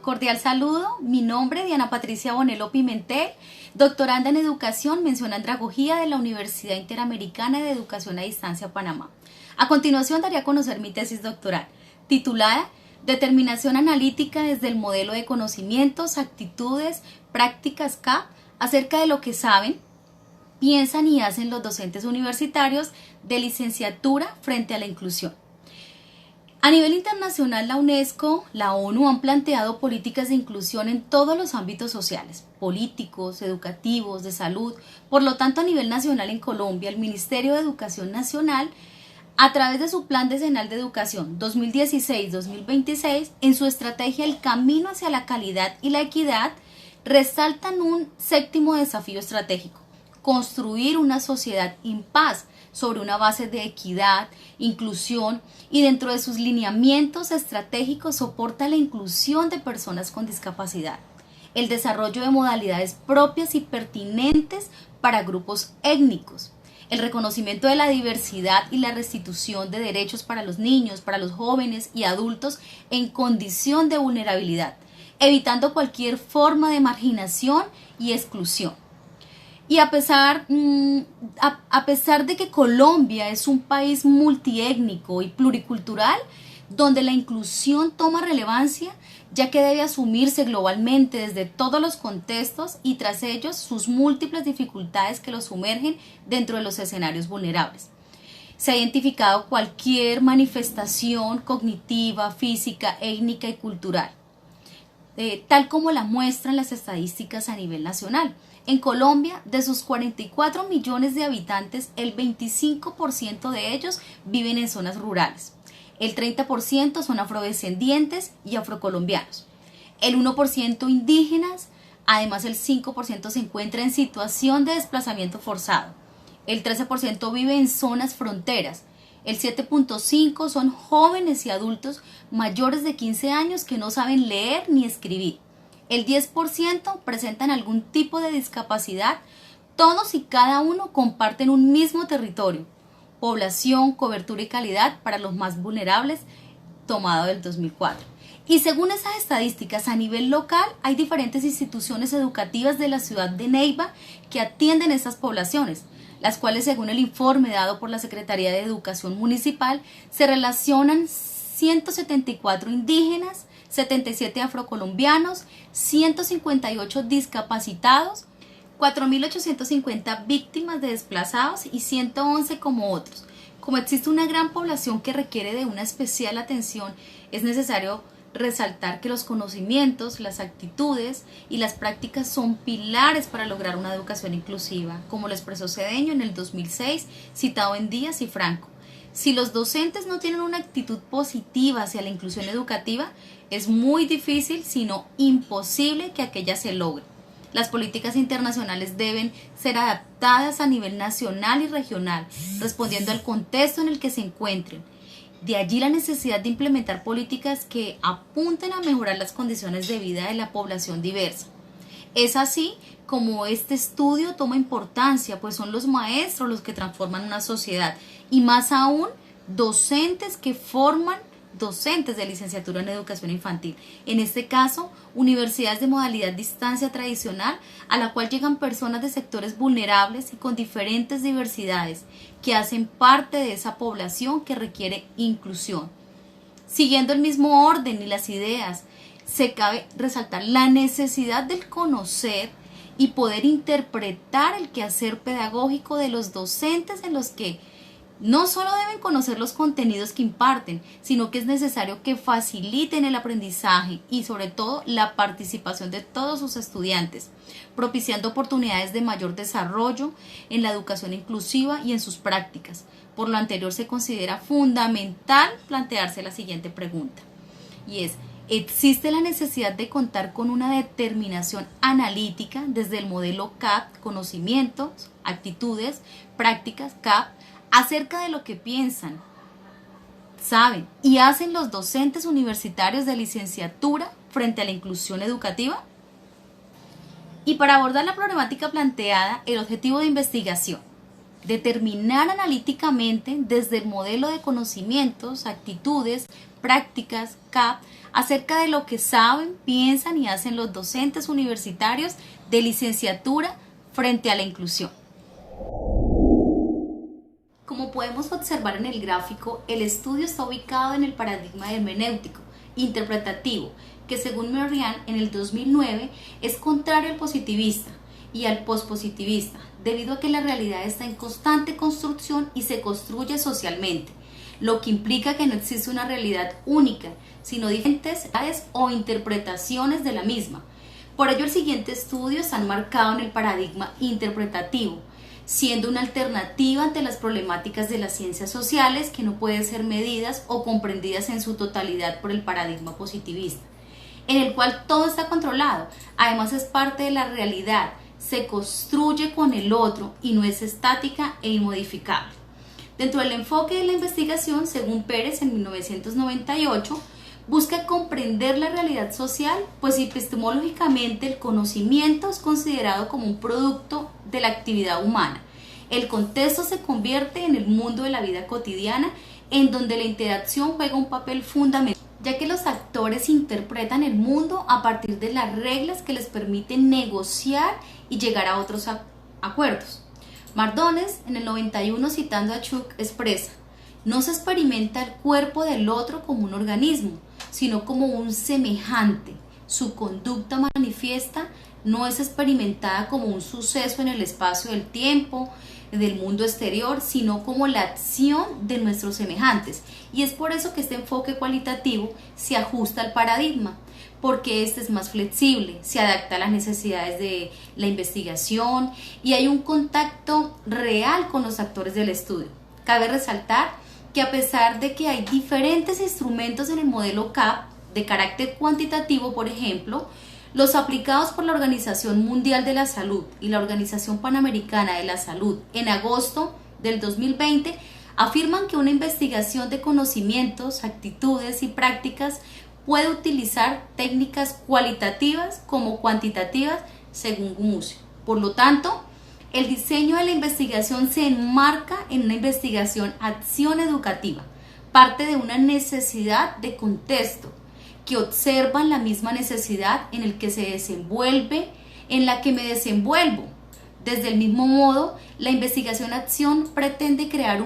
Cordial saludo, mi nombre es Diana Patricia Bonello Pimentel, doctoranda en Educación, mención Andragogía de la Universidad Interamericana de Educación a Distancia, Panamá. A continuación daré a conocer mi tesis doctoral, titulada Determinación analítica desde el modelo de conocimientos, actitudes, prácticas CAP, acerca de lo que saben, piensan y hacen los docentes universitarios de licenciatura frente a la inclusión. A nivel internacional, la UNESCO, la ONU han planteado políticas de inclusión en todos los ámbitos sociales, políticos, educativos, de salud. Por lo tanto, a nivel nacional en Colombia, el Ministerio de Educación Nacional, a través de su Plan Decenal de Educación 2016-2026, en su estrategia El Camino hacia la Calidad y la Equidad, resaltan un séptimo desafío estratégico: construir una sociedad en paz sobre una base de equidad, inclusión, y dentro de sus lineamientos estratégicos soporta la inclusión de personas con discapacidad, el desarrollo de modalidades propias y pertinentes para grupos étnicos, el reconocimiento de la diversidad y la restitución de derechos para los niños, para los jóvenes y adultos en condición de vulnerabilidad, evitando cualquier forma de marginación y exclusión. Y a pesar de que Colombia es un país multiétnico y pluricultural, donde la inclusión toma relevancia, ya que debe asumirse globalmente desde todos los contextos y tras ellos sus múltiples dificultades que lo sumergen dentro de los escenarios vulnerables. Se ha identificado cualquier manifestación cognitiva, física, étnica y cultural, tal como la muestran las estadísticas a nivel nacional. En Colombia, de sus 44 millones de habitantes, el 25% de ellos viven en zonas rurales. El 30% son afrodescendientes y afrocolombianos. El 1% indígenas, además el 5% se encuentra en situación de desplazamiento forzado. El 13% vive en zonas fronteras. El 7.5% son jóvenes y adultos mayores de 15 años que no saben leer ni escribir. El 10% presentan algún tipo de discapacidad. Todos y cada uno comparten un mismo territorio, población, cobertura y calidad para los más vulnerables, tomado del 2004. Y según esas estadísticas, a nivel local hay diferentes instituciones educativas de la ciudad de Neiva que atienden estas poblaciones, las cuales, según el informe dado por la Secretaría de Educación Municipal, se relacionan 174 indígenas, 77 afrocolombianos, 158 discapacitados, 4.850 víctimas de desplazados y 111 como otros. Como existe una gran población que requiere de una especial atención, es necesario resaltar que los conocimientos, las actitudes y las prácticas son pilares para lograr una educación inclusiva, como lo expresó Cedeño en el 2006, citado en Díaz y Franco. Si los docentes no tienen una actitud positiva hacia la inclusión educativa, es muy difícil, si no imposible, que aquella se logre. Las políticas internacionales deben ser adaptadas a nivel nacional y regional, respondiendo al contexto en el que se encuentren. De allí la necesidad de implementar políticas que apunten a mejorar las condiciones de vida de la población diversa. Es así como este estudio toma importancia, pues son los maestros los que transforman una sociedad, y más aún docentes que forman docentes de licenciatura en educación infantil. En este caso, universidades de modalidad distancia tradicional, a la cual llegan personas de sectores vulnerables y con diferentes diversidades, que hacen parte de esa población que requiere inclusión. Siguiendo el mismo orden y las ideas, se cabe resaltar la necesidad del conocer y poder interpretar el quehacer pedagógico de los docentes, en los que no solo deben conocer los contenidos que imparten, sino que es necesario que faciliten el aprendizaje y sobre todo la participación de todos sus estudiantes, propiciando oportunidades de mayor desarrollo en la educación inclusiva y en sus prácticas. Por lo anterior, se considera fundamental plantearse la siguiente pregunta, y es: ¿existe la necesidad de contar con una determinación analítica desde el modelo CAP, conocimientos, actitudes, prácticas CAP, acerca de lo que piensan, saben y hacen los docentes universitarios de licenciatura frente a la inclusión educativa? Y para abordar la problemática planteada, el objetivo de investigación determinar analíticamente desde el modelo de conocimientos, actitudes, prácticas, CAP, acerca de lo que saben, piensan y hacen los docentes universitarios de licenciatura frente a la inclusión. Como podemos observar en el gráfico, el estudio está ubicado en el paradigma hermenéutico, interpretativo, que según Merriam en el 2009 es contrario al positivista y al pospositivista, debido a que la realidad está en constante construcción y se construye socialmente, lo que implica que no existe una realidad única, sino diferentes realidades o interpretaciones de la misma. Por ello, el siguiente estudio está enmarcado en el paradigma interpretativo, siendo una alternativa ante las problemáticas de las ciencias sociales que no pueden ser medidas o comprendidas en su totalidad por el paradigma positivista, en el cual todo está controlado, además es parte de la realidad, se construye con el otro y no es estática e inmodificable. Dentro del enfoque de la investigación, según Pérez en 1998, busca comprender la realidad social, pues epistemológicamente el conocimiento es considerado como un producto de la actividad humana. El contexto se convierte en el mundo de la vida cotidiana, en donde la interacción juega un papel fundamental, ya que los actores interpretan el mundo a partir de las reglas que les permiten negociar y llegar a otros acuerdos. Mardones, en el 91, citando a Chuck, expresa: no se experimenta el cuerpo del otro como un organismo, sino como un semejante. Su conducta manifiesta no es experimentada como un suceso en el espacio del tiempo, del mundo exterior, sino como la acción de nuestros semejantes. Y es por eso que este enfoque cualitativo se ajusta al paradigma, porque este es más flexible, se adapta a las necesidades de la investigación y hay un contacto real con los actores del estudio. Cabe resaltar que a pesar de que hay diferentes instrumentos en el modelo CAP de carácter cuantitativo, por ejemplo, los aplicados por la Organización Mundial de la Salud y la Organización Panamericana de la Salud en agosto del 2020 afirman que una investigación de conocimientos, actitudes y prácticas puede utilizar técnicas cualitativas como cuantitativas según Gumucio. Por lo tanto, el diseño de la investigación se enmarca en una investigación-acción educativa, parte de una necesidad de contexto, que observan la misma necesidad en el que se desenvuelve, en la que me desenvuelvo. Desde el mismo modo, la investigación-acción pretende crear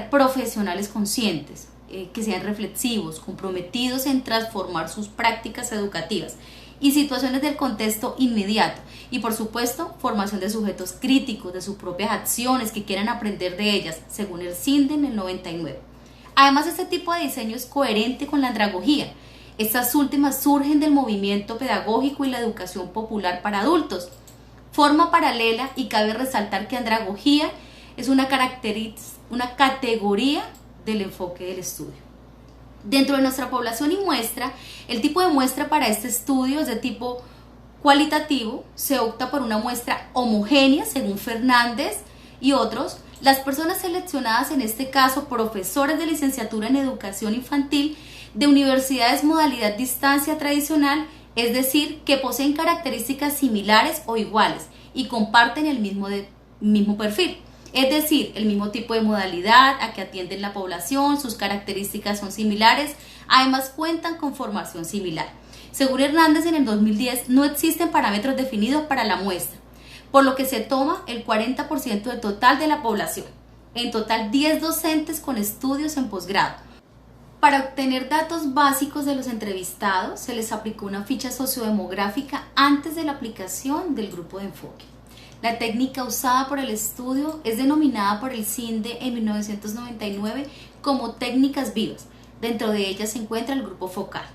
profesionales conscientes, que sean reflexivos, comprometidos en transformar sus prácticas educativas y situaciones del contexto inmediato, y por supuesto formación de sujetos críticos de sus propias acciones que quieran aprender de ellas, según el CINDE en el 99. Además, este tipo de diseño es coherente con la andragogía. Estas últimas surgen del movimiento pedagógico y la educación popular para adultos. Forma paralela, y cabe resaltar que andragogía es una categoría del enfoque del estudio. Dentro de nuestra población y muestra, el tipo de muestra para este estudio es de tipo cualitativo. Se opta por una muestra homogénea, según Fernández y otros. Las personas seleccionadas, en este caso profesores de licenciatura en educación infantil de universidades modalidad distancia tradicional, es decir, que poseen características similares o iguales y comparten el mismo perfil. Es decir, el mismo tipo de modalidad a que atienden la población, sus características son similares, además cuentan con formación similar. Según Hernández, en el 2010 no existen parámetros definidos para la muestra, por lo que se toma el 40% del total de la población. En total, 10 docentes con estudios en posgrado. Para obtener datos básicos de los entrevistados, se les aplicó una ficha sociodemográfica antes de la aplicación del grupo de enfoque. La técnica usada por el estudio es denominada por el CINDE en 1999 como técnicas vivas. Dentro de ellas se encuentra el grupo focal.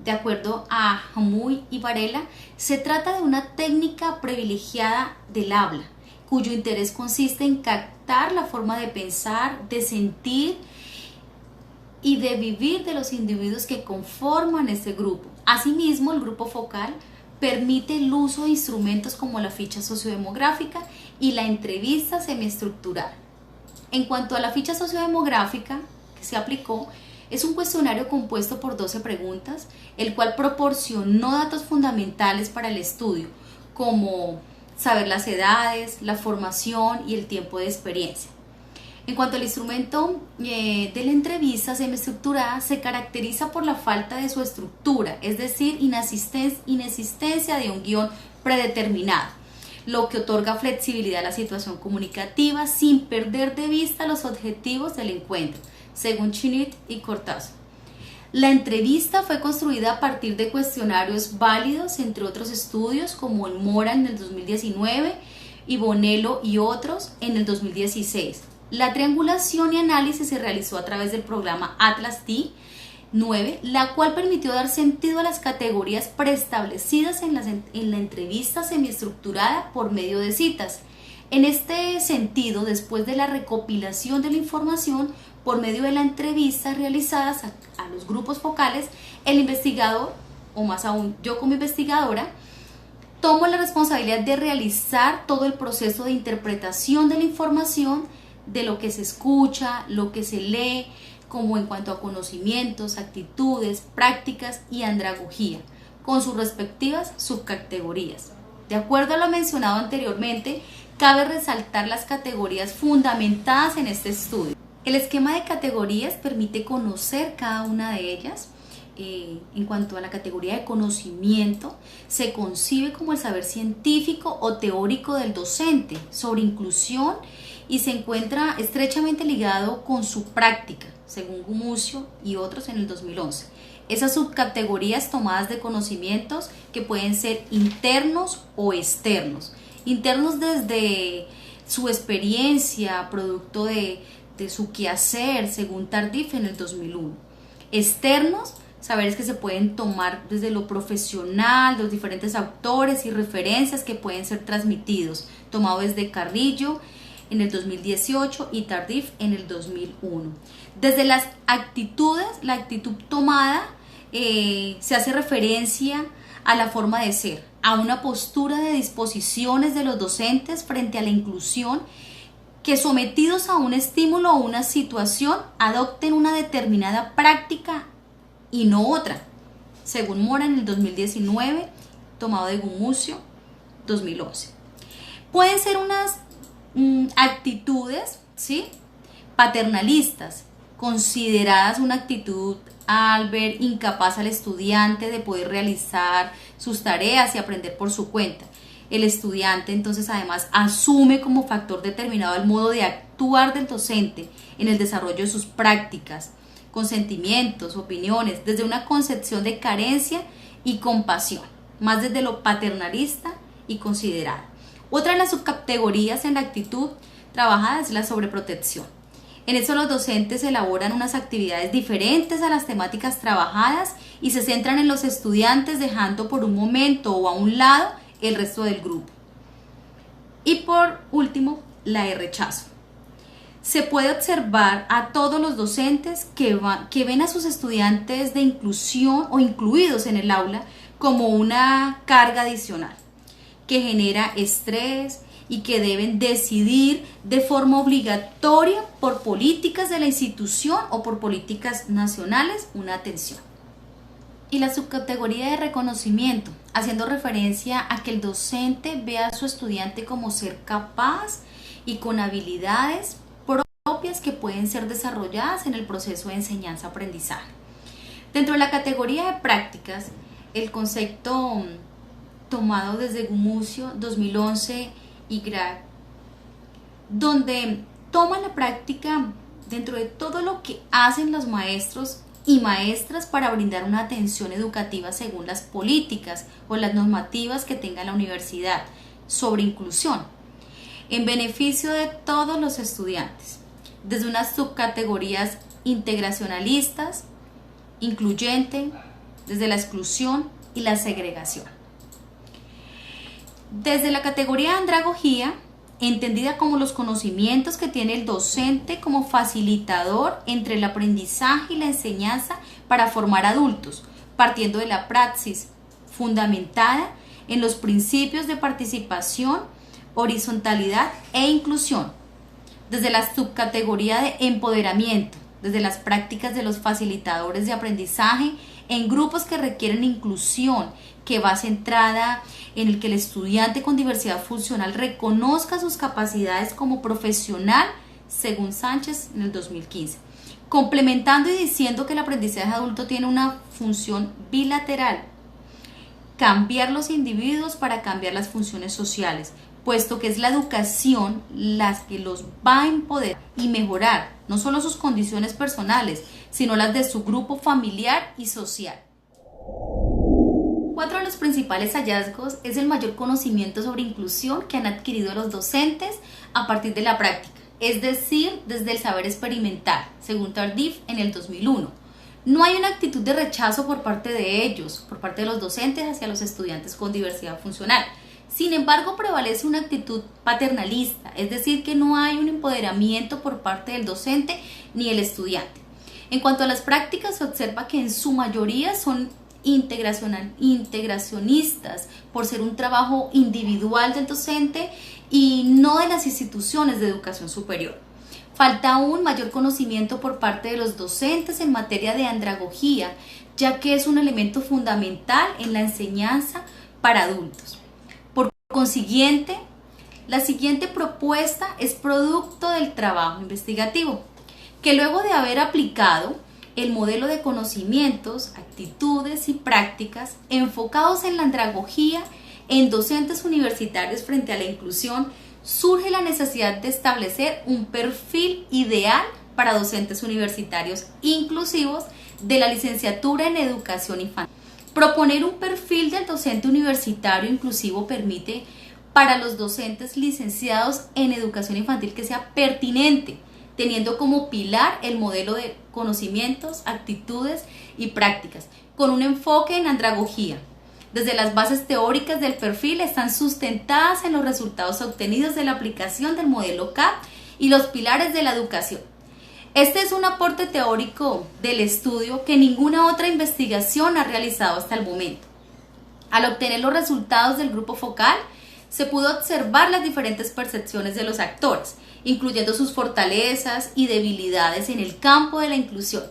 De acuerdo a Jamuy y Varela, se trata de una técnica privilegiada del habla, cuyo interés consiste en captar la forma de pensar, de sentir y de vivir de los individuos que conforman este grupo. Asimismo, el grupo focal permite el uso de instrumentos como la ficha sociodemográfica y la entrevista semiestructural. En cuanto a la ficha sociodemográfica que se aplicó, es un cuestionario compuesto por 12 preguntas, el cual proporcionó datos fundamentales para el estudio, como saber las edades, la formación y el tiempo de experiencia. En cuanto al instrumento de la entrevista semiestructurada, se caracteriza por la falta de su estructura, es decir, inexistencia de un guión predeterminado, lo que otorga flexibilidad a la situación comunicativa sin perder de vista los objetivos del encuentro, según Chinit y Cortázar. La entrevista fue construida a partir de cuestionarios válidos, entre otros estudios, como en Mora en el 2019 y Bonello y otros en el 2016. La triangulación y análisis se realizó a través del programa Atlas T9, la cual permitió dar sentido a las categorías preestablecidas en la entrevista semiestructurada por medio de citas. En este sentido, después de la recopilación de la información por medio de las entrevistas realizadas a los grupos focales, el investigador, o más aún yo como investigadora, tomo la responsabilidad de realizar todo el proceso de interpretación de la información, de lo que se escucha, lo que se lee, como en cuanto a conocimientos, actitudes, prácticas y andragogía, con sus respectivas subcategorías. De acuerdo a lo mencionado anteriormente, cabe resaltar las categorías fundamentadas en este estudio. El esquema de categorías permite conocer cada una de ellas. En cuanto a la categoría de conocimiento, se concibe como el saber científico o teórico del docente sobre inclusión y se encuentra estrechamente ligado con su práctica, según Gumucio y otros en el 2011. Esas subcategorías tomadas de conocimientos que pueden ser internos o externos. Internos desde su experiencia, producto de su quehacer, según Tardif en el 2001. Externos, saberes que se pueden tomar desde lo profesional, los diferentes autores y referencias que pueden ser transmitidos, tomado desde Carrillo en el 2018 y Tardif en el 2001. Desde las actitudes, la actitud tomada se hace referencia a la forma de ser, a una postura de disposiciones de los docentes frente a la inclusión, que sometidos a un estímulo o una situación adopten una determinada práctica y no otra, según Mora en el 2019, tomado de Gumucio 2011. Pueden ser unas actitudes, ¿sí?, paternalistas, consideradas una actitud al ver incapaz al estudiante de poder realizar sus tareas y aprender por su cuenta. El estudiante entonces además asume como factor determinado el modo de actuar del docente en el desarrollo de sus prácticas, con sentimientos, opiniones, desde una concepción de carencia y compasión, más desde lo paternalista y considerado. Otra de las subcategorías en la actitud trabajada es la sobreprotección. En eso los docentes elaboran unas actividades diferentes a las temáticas trabajadas y se centran en los estudiantes, dejando por un momento o a un lado el resto del grupo. Y por último, la de rechazo. Se puede observar a todos los docentes que ven a sus estudiantes de inclusión o incluidos en el aula como una carga adicional que genera estrés y que deben decidir de forma obligatoria por políticas de la institución o por políticas nacionales una atención. Y la subcategoría de reconocimiento, haciendo referencia a que el docente vea a su estudiante como ser capaz y con habilidades propias que pueden ser desarrolladas en el proceso de enseñanza-aprendizaje. Dentro de la categoría de prácticas, el concepto tomado desde Gumucio 2011 y Grag, donde toma la práctica dentro de todo lo que hacen los maestros y maestras para brindar una atención educativa según las políticas o las normativas que tenga la universidad sobre inclusión, en beneficio de todos los estudiantes, desde unas subcategorías integracionalistas, incluyente, desde la exclusión y la segregación. Desde la categoría de andragogía, entendida como los conocimientos que tiene el docente como facilitador entre el aprendizaje y la enseñanza para formar adultos, partiendo de la praxis fundamentada en los principios de participación, horizontalidad e inclusión. Desde la subcategoría de empoderamiento, desde las prácticas de los facilitadores de aprendizaje en grupos que requieren inclusión, que va centrada en el que el estudiante con diversidad funcional reconozca sus capacidades como profesional, según Sánchez en el 2015. Complementando y diciendo que el aprendizaje adulto tiene una función bilateral: cambiar los individuos para cambiar las funciones sociales, puesto que es la educación la que los va a empoderar y mejorar no solo sus condiciones personales, sino las de su grupo familiar y social. Cuatro de los principales hallazgos es el mayor conocimiento sobre inclusión que han adquirido los docentes a partir de la práctica, es decir, desde el saber experimental, según Tardif en el 2001. No hay una actitud de rechazo por parte de ellos, por parte de los docentes hacia los estudiantes con diversidad funcional. Sin embargo, prevalece una actitud paternalista, es decir, que no hay un empoderamiento por parte del docente ni el estudiante. En cuanto a las prácticas, se observa que en su mayoría son integracionistas por ser un trabajo individual del docente y no de las instituciones de educación superior. Falta aún mayor conocimiento por parte de los docentes en materia de andragogía, ya que es un elemento fundamental en la enseñanza para adultos. Por consiguiente, la siguiente propuesta es producto del trabajo investigativo, que luego de haber aplicado el modelo de conocimientos, actitudes y prácticas enfocados en la andragogía en docentes universitarios frente a la inclusión, surge la necesidad de establecer un perfil ideal para docentes universitarios inclusivos de la licenciatura en educación infantil. Proponer un perfil del docente universitario inclusivo permite para los docentes licenciados en educación infantil que sea pertinente, teniendo como pilar el modelo de conocimientos, actitudes y prácticas, con un enfoque en andragogía. Desde las bases teóricas del perfil están sustentadas en los resultados obtenidos de la aplicación del modelo CAP y los pilares de la educación. Este es un aporte teórico del estudio que ninguna otra investigación ha realizado hasta el momento. Al obtener los resultados del grupo focal, se pudo observar las diferentes percepciones de los actores, incluyendo sus fortalezas y debilidades en el campo de la inclusión.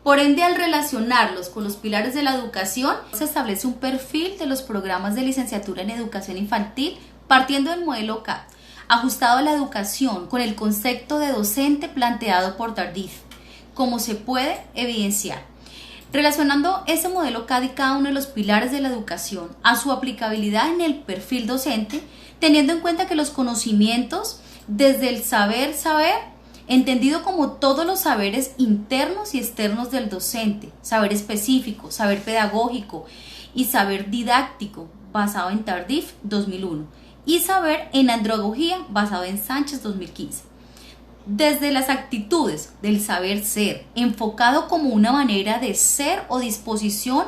Por ende, al relacionarlos con los pilares de la educación, se establece un perfil de los programas de licenciatura en educación infantil partiendo del modelo CAP, ajustado a la educación con el concepto de docente planteado por Tardif, como se puede evidenciar. Relacionando ese modelo CAD y cada uno de los pilares de la educación a su aplicabilidad en el perfil docente, teniendo en cuenta que los conocimientos desde el saber, entendido como todos los saberes internos y externos del docente, saber específico, saber pedagógico y saber didáctico, basado en Tardif 2001, y saber en andragogía, basado en Sánchez 2015. Desde las actitudes del saber ser, enfocado como una manera de ser o disposición,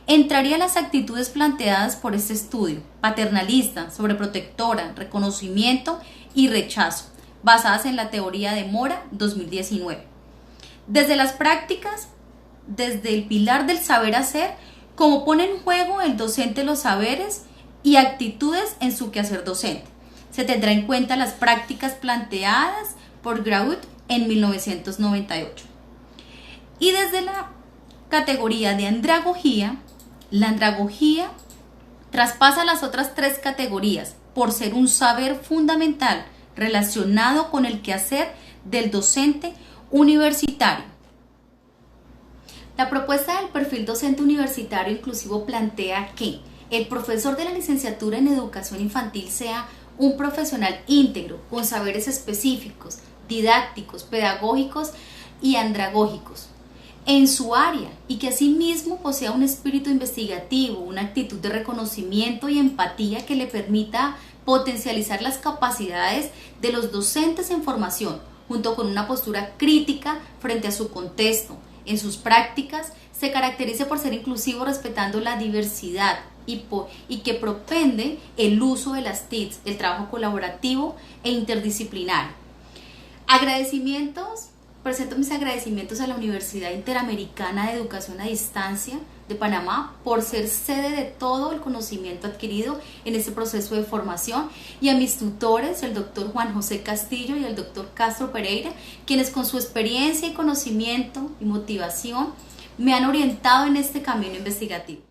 entrarían las actitudes planteadas por este estudio: paternalista, sobreprotectora, reconocimiento y rechazo, basadas en la teoría de Mora 2019. Desde las prácticas, desde el pilar del saber hacer, como pone en juego el docente los saberes y actitudes en su quehacer docente. Se tendrá en cuenta las prácticas planteadas por Graut en 1998. Y desde la categoría de andragogía, la andragogía traspasa las otras tres categorías por ser un saber fundamental relacionado con el quehacer del docente universitario. La propuesta del perfil docente universitario inclusivo plantea que el profesor de la licenciatura en educación infantil sea un profesional íntegro, con saberes específicos, didácticos, pedagógicos y andragógicos en su área, y que asimismo posea un espíritu investigativo, una actitud de reconocimiento y empatía que le permita potencializar las capacidades de los docentes en formación, junto con una postura crítica frente a su contexto. En sus prácticas se caracteriza por ser inclusivo respetando la diversidad y que propende el uso de las TICs, el trabajo colaborativo e interdisciplinario. Presento mis agradecimientos a la Universidad Interamericana de Educación a Distancia de Panamá por ser sede de todo el conocimiento adquirido en este proceso de formación, y a mis tutores, el doctor Juan José Castillo y el doctor Castro Pereira, quienes con su experiencia y conocimiento y motivación me han orientado en este camino investigativo.